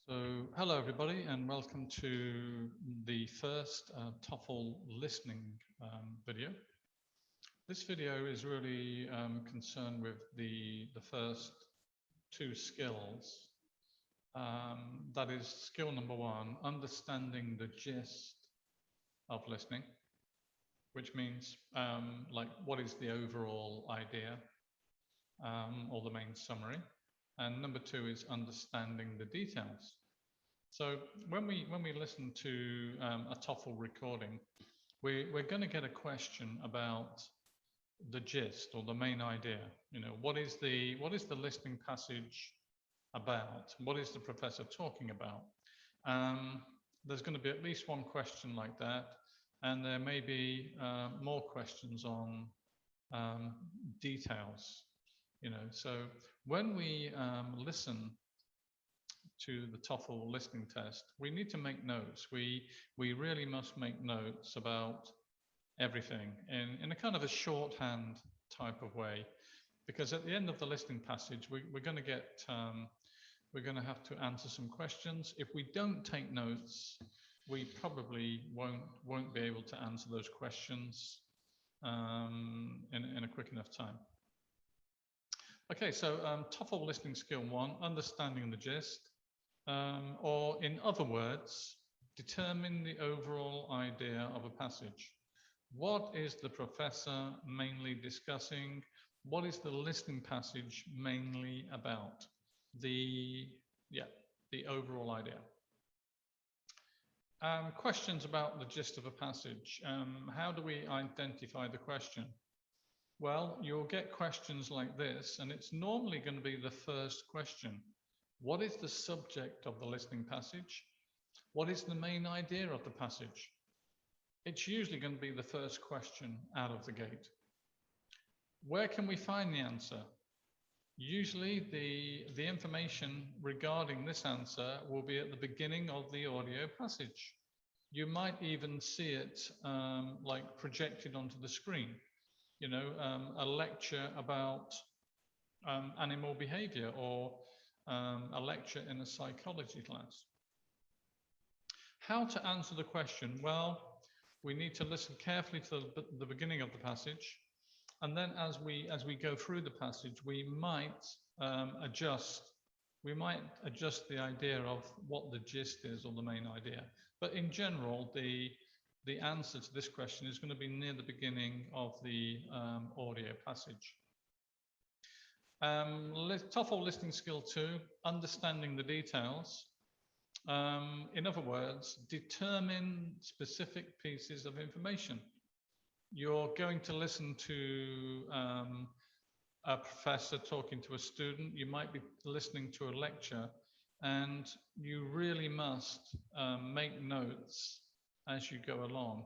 Hello everybody, and welcome to the first TOEFL listening video. This video is really concerned with the first two skills. That is skill number one, understanding the gist of listening, which means like what is the overall idea or the main summary. And number two is understanding the details. So when we listen to a TOEFL recording, we're going to get a question about the gist or the main idea. You know, what is the listening passage about? What is the professor talking about? There's going to be at least one question like that, and there may be more questions on details. You know, so when we listen to the TOEFL listening test, we need to make notes. We really must make notes about everything in a kind of a shorthand type of way, because at the end of the listening passage, we're going to get we're going to have to answer some questions. If we don't take notes, we probably won't be able to answer those questions in a quick enough time. Okay, so TOEFL listening skill one, understanding the gist, or in other words, determine the overall idea of a passage. What is the professor mainly discussing? What is the listening passage mainly about? The overall idea. Questions about the gist of a passage. How do we identify the question? Well, you'll get questions like this, and it's normally going to be the first question. What is the subject of the listening passage? What is the main idea of the passage? It's usually going to be the first question out of the gate. Where can we find the answer? Usually the information regarding this answer will be at the beginning of the audio passage. You might even see it like projected onto the screen. You know, a lecture about animal behavior, or a lecture in a psychology class. How to answer the question? Well, we need to listen carefully to the beginning of the passage, and then as we go through the passage, we might adjust the idea of what the gist is, or the main idea. But in general, the answer to this question is going to be near the beginning of the audio passage. TOEFL listening skill 2, understanding the details. In other words, determine specific pieces of information. You're going to listen to a professor talking to a student. You might be listening to a lecture, and you really must make notes as you go along.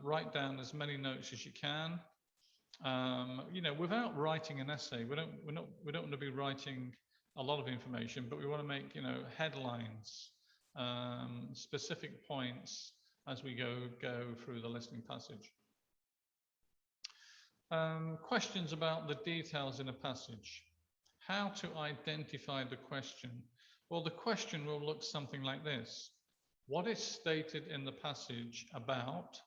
Write down as many notes as you can. You know, without writing an essay, we don't want to be writing a lot of information, but we want to make, you know, headlines, specific points as we go through the listening passage. Questions about the details in a passage. How to identify the question? Well, the question will look something like this. What is stated in the passage about?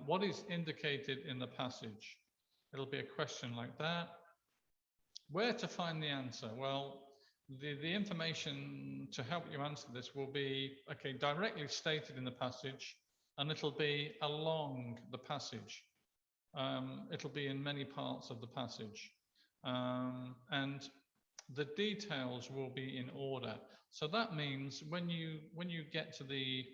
What is indicated in the passage? It'll be a question like that. Where to find the answer? Well, the information to help you answer this will be, okay, directly stated in the passage, and it'll be along the passage. It'll be in many parts of the passage. And the details will be in order. So that means when you get to the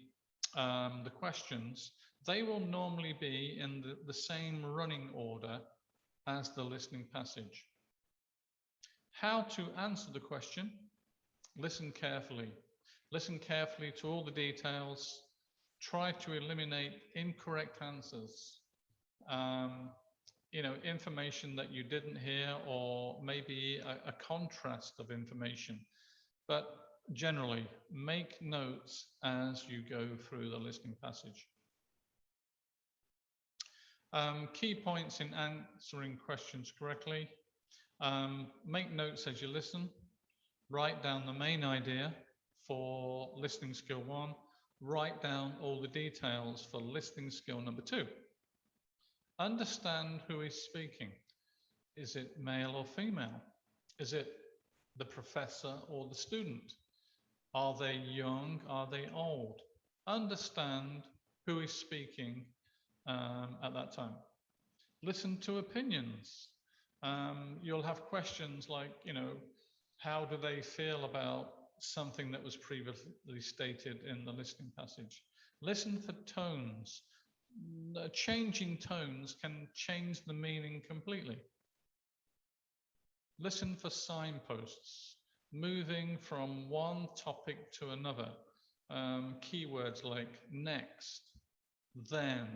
questions, they will normally be in the same running order as the listening passage. How to answer the question? Listen carefully. Listen carefully to all the details. Try to eliminate incorrect answers. You know, information that you didn't hear, or maybe a contrast of information. But generally, make notes as you go through the listening passage. Key points in answering questions correctly. Make notes as you listen. Write down the main idea. for listening skill 1, write down all the details for listening skill number 2. Understand who is speaking. Is it male or female? Is it the professor or the student? Are they young? Are they old? Understand who is speaking at that time. Listen to opinions. You'll have questions like, how do they feel about something that was previously stated in the listening passage? Listen for tones. Changing tones can change the meaning completely. Listen for signposts, moving from one topic to another. Keywords like next, then,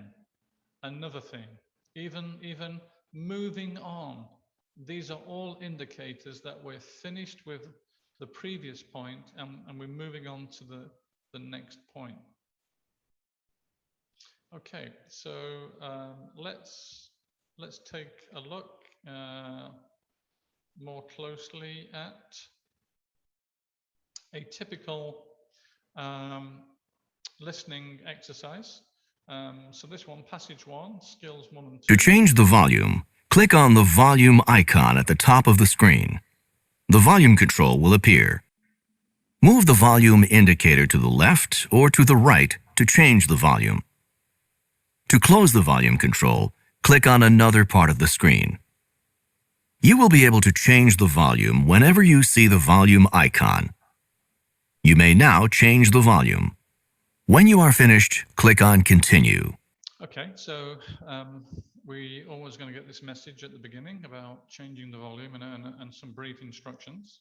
another thing, even moving on. These are all indicators that we're finished with the previous point and we're moving on to the next point. Okay, so let's take a look more closely at a typical listening exercise. So this one, passage 1, skills 1 and 2. To change the volume, click on the volume icon at the top of the screen. The volume control will appear. Move the volume indicator to the left or to the right to change the volume. To close the volume control, click on another part of the screen. You will be able to change the volume whenever you see the volume icon. You may now change the volume. When you are finished, click on Continue. Okay, so we're always going to get this message at the beginning about changing the volume and some brief instructions.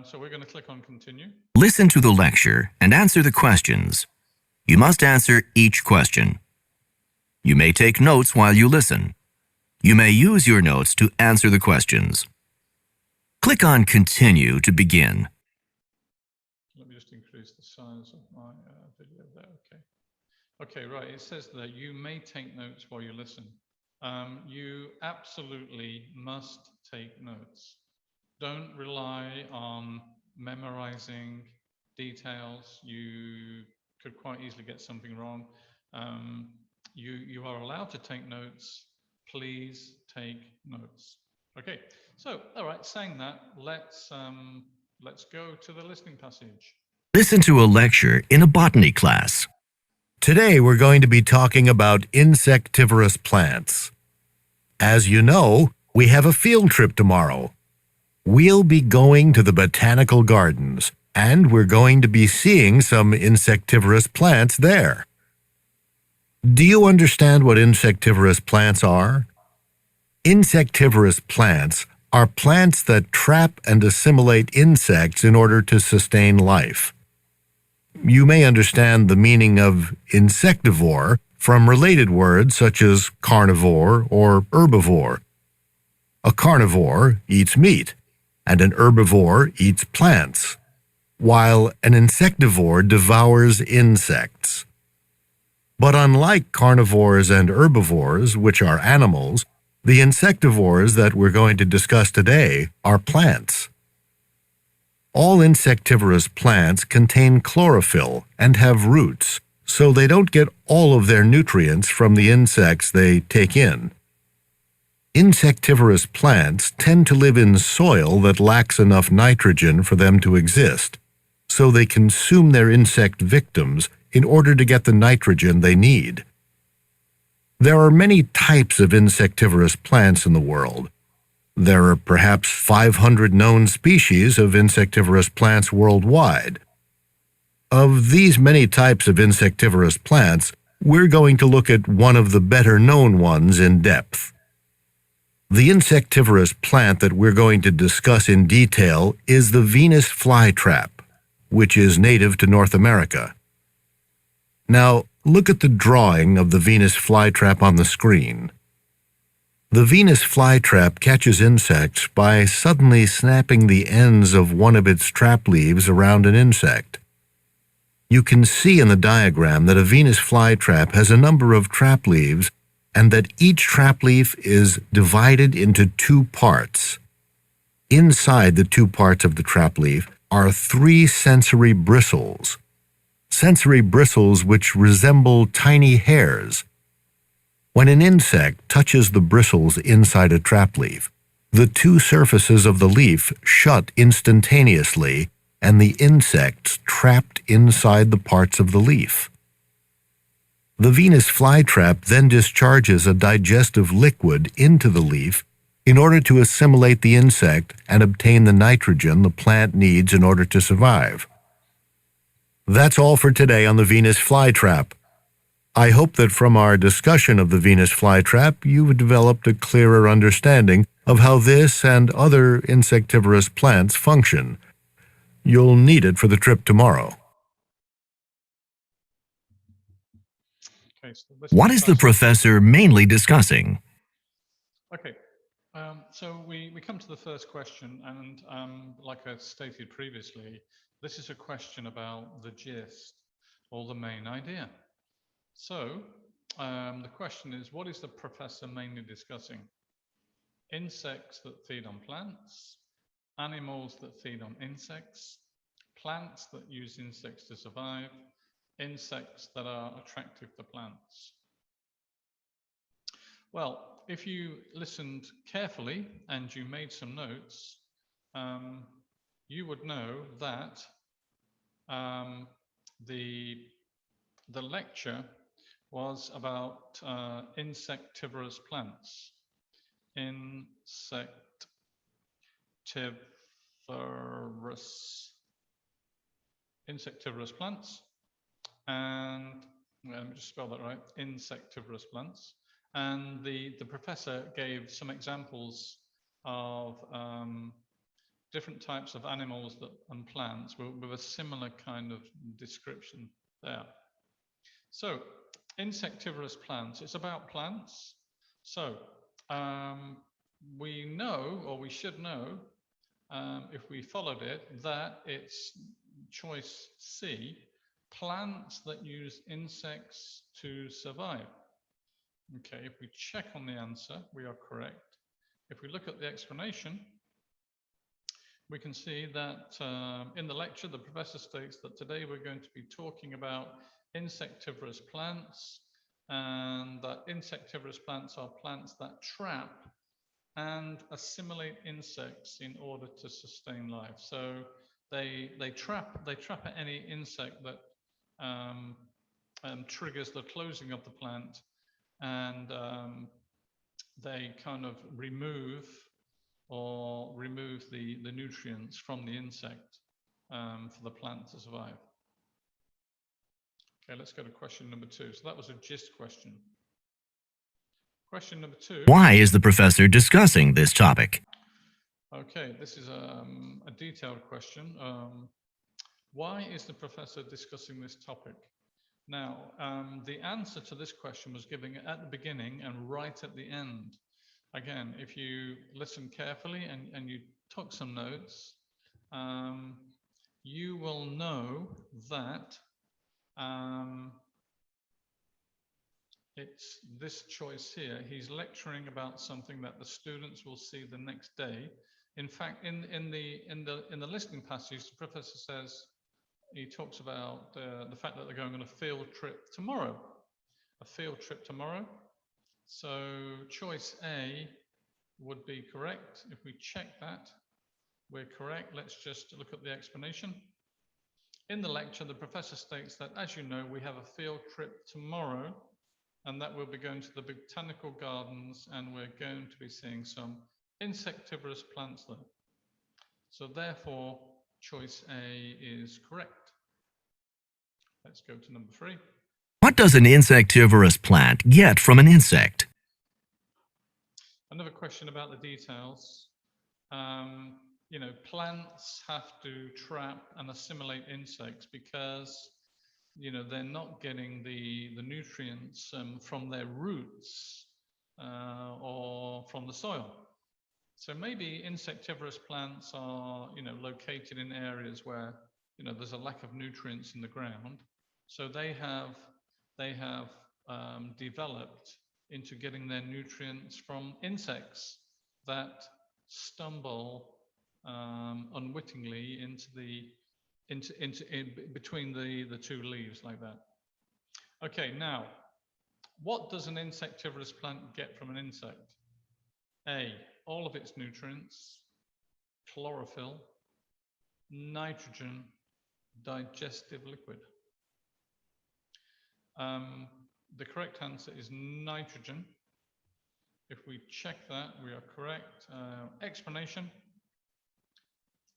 So we're going to click on Continue. Listen to the lecture and answer the questions. You must answer each question. You may take notes while you listen. You may use your notes to answer the questions. Click on Continue to begin. Let me just increase the size of my video there. Okay, right. It says that you may take notes while you listen. You absolutely must take notes. Don't rely on memorizing details. You could quite easily get something wrong. You are allowed to take notes. Please take notes. Okay, so all right, saying that, let's go to the listening passage. Listen to a lecture in a botany class. Today we're going to be talking about insectivorous plants. As you know, we have a field trip tomorrow. We'll be going to the botanical gardens, and we're going to be seeing some insectivorous plants there. Do you understand what insectivorous plants are? Insectivorous plants are plants that trap and assimilate insects in order to sustain life. You may understand the meaning of insectivore from related words such as carnivore or herbivore. A carnivore eats meat, and an herbivore eats plants, while an insectivore devours insects. But unlike carnivores and herbivores, which are animals, the insectivores that we're going to discuss today are plants. All insectivorous plants contain chlorophyll and have roots, so they don't get all of their nutrients from the insects they take in. Insectivorous plants tend to live in soil that lacks enough nitrogen for them to exist, so they consume their insect victims in order to get the nitrogen they need. There are many types of insectivorous plants in the world. There are perhaps 500 known species of insectivorous plants worldwide. Of these many types of insectivorous plants, we're going to look at one of the better-known ones in depth. The insectivorous plant that we're going to discuss in detail is the Venus flytrap, which is native to North America. Now, look at the drawing of the Venus flytrap on the screen. The Venus flytrap catches insects by suddenly snapping the ends of one of its trap leaves around an insect. You can see in the diagram that a Venus flytrap has a number of trap leaves and that each trap leaf is divided into two parts. Inside the two parts of the trap leaf are 3 sensory bristles. Sensory bristles which resemble tiny hairs. When an insect touches the bristles inside a trap leaf, the 2 surfaces of the leaf shut instantaneously and the insects trapped inside the parts of the leaf. The Venus flytrap then discharges a digestive liquid into the leaf in order to assimilate the insect and obtain the nitrogen the plant needs in order to survive. That's all for today on the Venus flytrap. I hope that from our discussion of the Venus flytrap, you've developed a clearer understanding of how this and other insectivorous plants function. You'll need it for the trip tomorrow. Okay, so What is the professor mainly discussing? Okay, so we come to the first question, and like I stated previously, this is a question about the gist or the main idea. So the question is, what is the professor mainly discussing? Insects that feed on plants, animals that feed on insects, plants that use insects to survive, insects that are attractive to plants. Well, if you listened carefully and you made some notes, you would know that the lecture was about insectivorous plants. Insectivorous plants, and let me just spell that right, insectivorous plants. And the professor gave some examples of different types of animals and plants with a similar kind of description there. So insectivorous plants, it's about plants. So we know, or we should know, if we followed it, that it's choice C, plants that use insects to survive. Okay, if we check on the answer, we are correct. If we look at the explanation, we can see that in the lecture, the professor states that today we're going to be talking about insectivorous plants, and that insectivorous plants are plants that trap and assimilate insects in order to sustain life. So they trap any insect that triggers the closing of the plant, and they kind of remove the nutrients from the insect for the plant to survive. Okay, let's go to question number 2. So that was a gist question. Question number 2. Why is the professor discussing this topic? Okay, this is a detailed question. Why is the professor discussing this topic? Now, the answer to this question was given at the beginning and right at the end. Again, if you listen carefully and you took some notes, you will know that it's this choice here. He's lecturing about something that the students will see the next day. In fact, in the listening passage, the professor says, he talks about the fact that they're going on a field trip tomorrow. A field trip tomorrow. So choice A would be correct. If we check that, we're correct. Let's just look at the explanation. In the lecture, the professor states that, as you know, we have a field trip tomorrow, and that we'll be going to the botanical gardens, and we're going to be seeing some insectivorous plants there. So therefore, choice A is correct. Let's go to number 3. What does an insectivorous plant get from an insect? Another question about the details. You know, plants have to trap and assimilate insects because, you know, they're not getting the nutrients from their roots or from the soil. So maybe insectivorous plants are, you know, located in areas where, you know, there's a lack of nutrients in the ground. So they have developed into getting their nutrients from insects that stumble unwittingly between the two leaves like that. Okay, now, what does an insectivorous plant get from an insect? A, all of its nutrients, chlorophyll, nitrogen, digestive liquid. The correct answer is nitrogen. If we check that, we are correct. Explanation.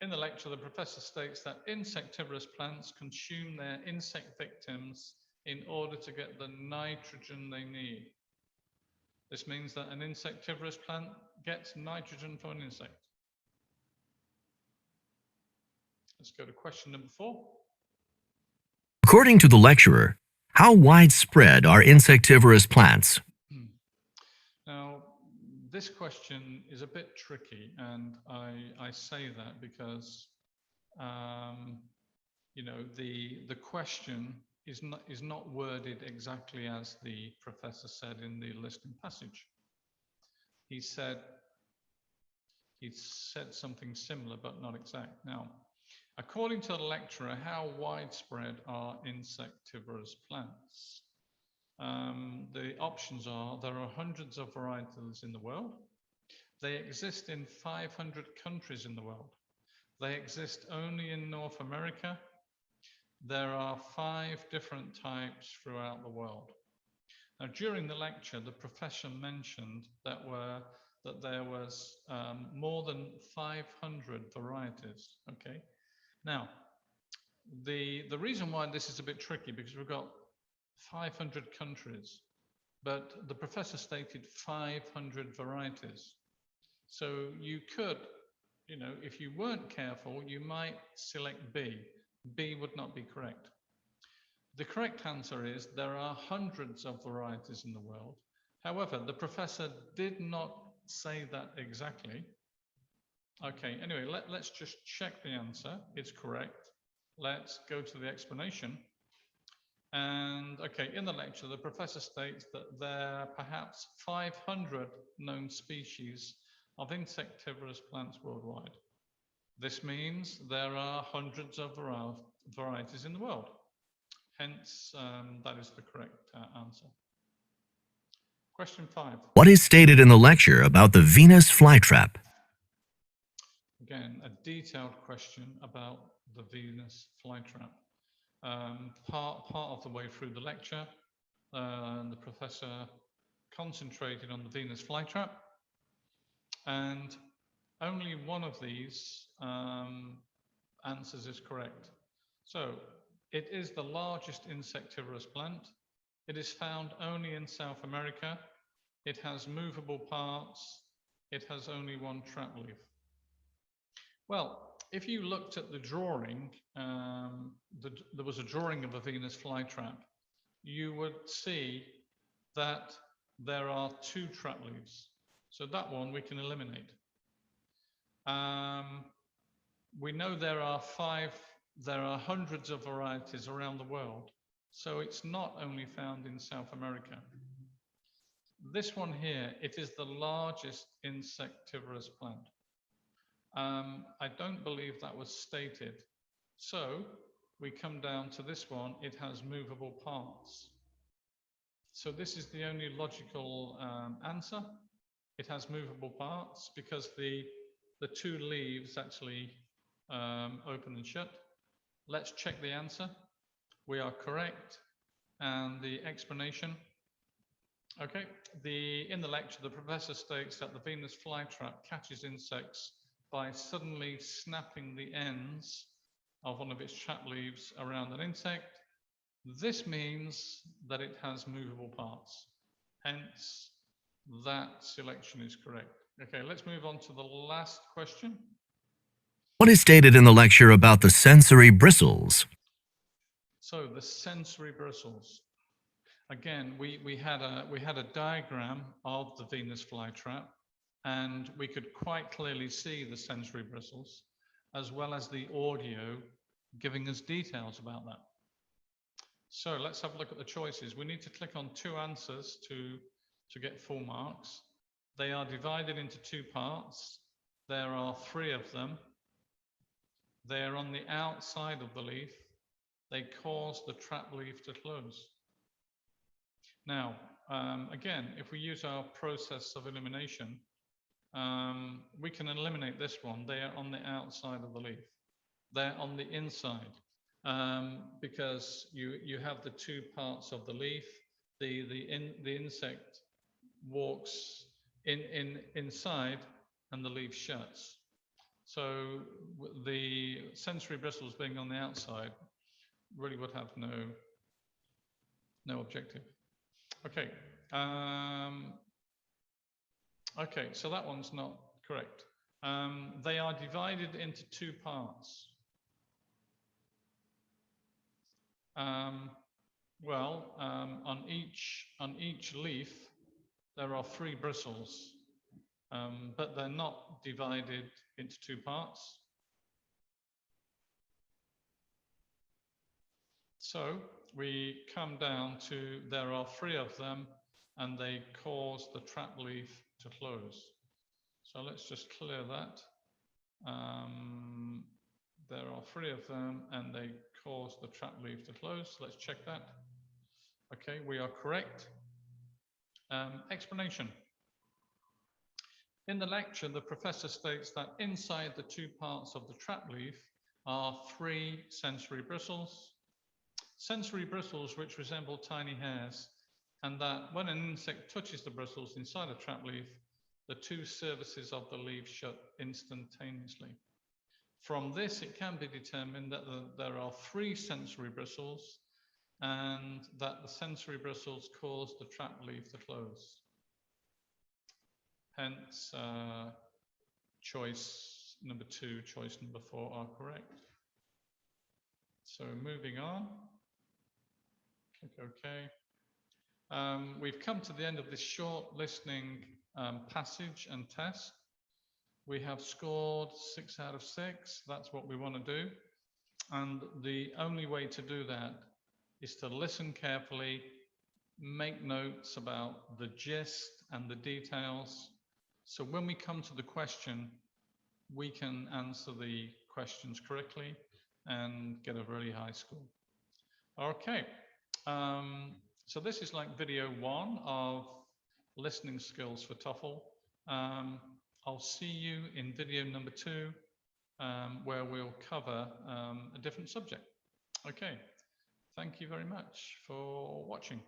In the lecture, the professor states that insectivorous plants consume their insect victims in order to get the nitrogen they need. This means that an insectivorous plant gets nitrogen from an insect. Let's go to question number 4. According to the lecturer, how widespread are insectivorous plants? Now, this question is a bit tricky, and I say that because you know, the question is not worded exactly as the professor said in the listing passage. He said something similar but not exact. Now, according to the lecturer, how widespread are insectivorous plants? The options are: there are hundreds of varieties in the world. They exist in 500 countries in the world. They exist only in North America. There are 5 different types throughout the world. Now, during the lecture, the professor mentioned that there was more than 500 varieties. Okay. Now, the reason why this is a bit tricky, because we've got 500 countries, but the professor stated 500 varieties. So you could, you know, if you weren't careful, you might select B. B would not be correct. The correct answer is there are hundreds of varieties in the world. However, the professor did not say that exactly. Okay, anyway, let's just check the answer. It's correct. Let's go to the explanation. And okay, in the lecture, the professor states that there are perhaps 500 known species of insectivorous plants worldwide. This means there are hundreds of varieties in the world. Hence, that is the correct answer. Question 5. What is stated in the lecture about the Venus flytrap? Again, a detailed question about the Venus flytrap. Part of the way through the lecture, the professor concentrated on the Venus flytrap, and only one of these answers is correct. So it is the largest insectivorous plant. It is found only in South America. It has movable parts. It has only one trap leaf. Well, if you looked at the drawing, there was a drawing of a Venus flytrap, you would see that there are 2 trap leaves. So that one we can eliminate. We know there are hundreds of varieties around the world. So it's not only found in South America. This one here, it is the largest insectivorous plant. I don't believe that was stated. So we come down to this one, it has movable parts. So this is the only logical answer. It has movable parts because the 2 leaves actually open and shut. Let's check the answer. We are correct. And the explanation. Okay, in the lecture, the professor states that the Venus flytrap catches insects by suddenly snapping the ends of one of its trap leaves around an insect. This means that it has movable parts. Hence, that selection is correct. Okay, let's move on to the last question. What is stated in the lecture about the sensory bristles? So the sensory bristles. Again, we had a diagram of the Venus flytrap, and we could quite clearly see the sensory bristles, as well as the audio giving us details about that. So let's have a look at the choices. We need to click on 2 answers to get full marks. They are divided into 2 parts. There are 3 of them. they're on the outside of the leaf, they cause the trap leaf to close. Now, again, if we use our process of elimination, we can eliminate this one. They are on the outside of the leaf. They're on the inside, because you have the two parts of the leaf. The insect walks inside and the leaf shuts. So the sensory bristles being on the outside really would have no objective. Okay. Okay, so that one's not correct. They are divided into two parts. On each leaf, there are 3 bristles, but they're not divided into 2 parts. So we come down to there are 3 of them, and they cause the trap leaf to close. So let's just clear that. There are 3 of them, and they cause the trap leaf to close. Let's check that. Okay, we are correct. Explanation. In the lecture, the professor states that inside the 2 parts of the trap leaf are 3 sensory bristles. Sensory bristles which resemble tiny hairs, and that when an insect touches the bristles inside a trap leaf, the 2 surfaces of the leaf shut instantaneously. From this, it can be determined that there are 3 sensory bristles, and that the sensory bristles cause the trap leaf to close. Hence, choice number 2, choice number 4 are correct. So moving on. Click OK. We've come to the end of this short listening passage and test. We have scored 6 out of 6. That's what we want to do. And the only way to do that is to listen carefully, make notes about the gist and the details. So when we come to the question, we can answer the questions correctly and get a really high score. Okay. So this is like video 1 of listening skills for TOEFL. I'll see you in video number 2, where we'll cover a different subject. Okay, thank you very much for watching.